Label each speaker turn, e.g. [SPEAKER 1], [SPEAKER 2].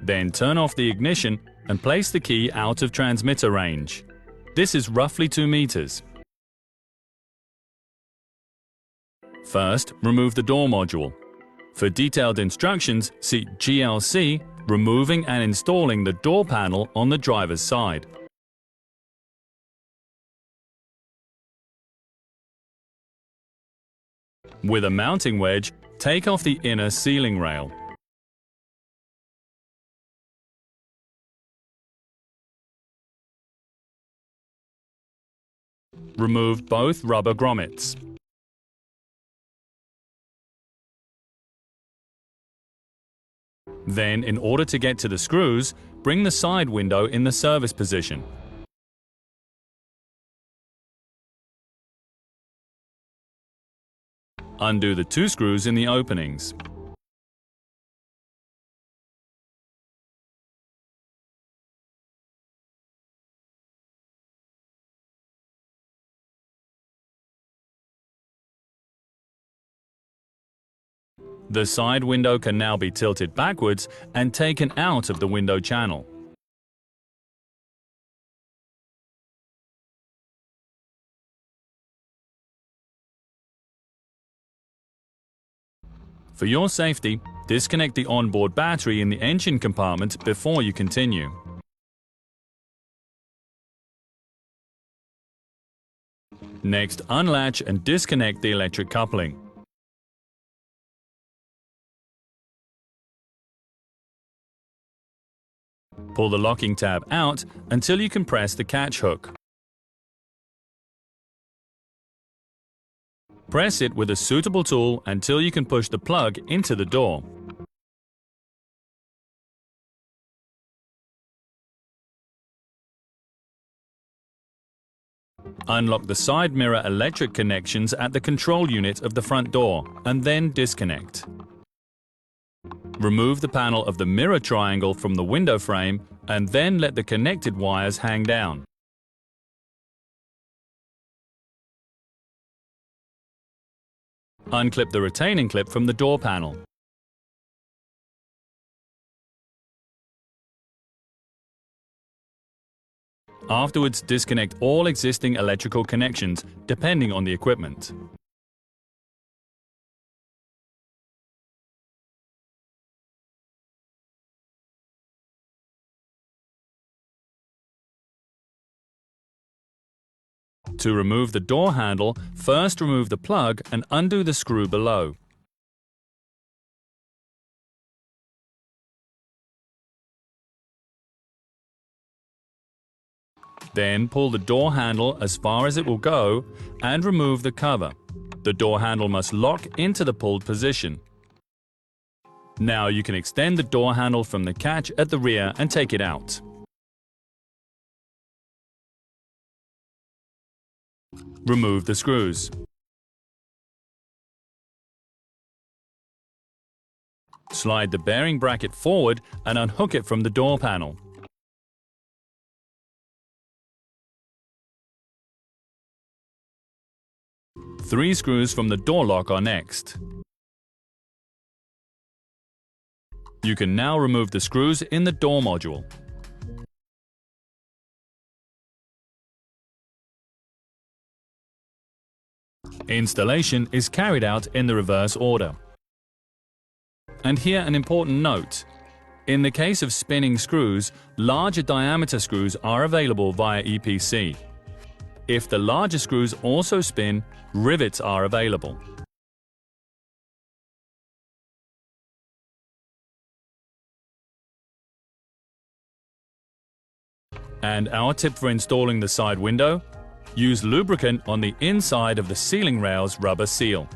[SPEAKER 1] Then turn off the ignition and place the key out of transmitter range. This is roughly 2 meters. First, remove the door module. For detailed instructions, see GLC, removing and installing the door panel on the driver's side. With a mounting wedge, take off the inner sealing rail. Remove both rubber grommets. Then, in order to get to the screws, bring the side window in the service position. Undo the 2 screws in the openings. The side window can now be tilted backwards and taken out of the window channel. For your safety, disconnect the onboard battery in the engine compartment before you continue. Next, unlatch and disconnect the electric coupling. Pull the locking tab out until you can press the catch hook. Press it with a suitable tool until you can push the plug into the door. Unlock the side mirror electric connections at the control unit of the front door and then disconnect. Remove the panel of the mirror triangle from the window frame and then let the connected wires hang down. Unclip the retaining clip from the door panel. Afterwards, disconnect all existing electrical connections, depending on the equipment. To remove the door handle, first remove the plug and undo the screw below. Then pull the door handle as far as it will go and remove the cover. The door handle must lock into the pulled position. Now you can extend the door handle from the catch at the rear and take it out. Remove the screws. Slide the bearing bracket forward and unhook it from the door panel. Three screws from the door lock are next. You can now remove the screws in the door module. Installation is carried out in the reverse order. And here an important note. In the case of spinning screws, larger diameter screws are available via EPC. If the larger screws also spin, rivets are available. And our tip for installing the side window? Use lubricant on the inside of the sealing rail's rubber seal.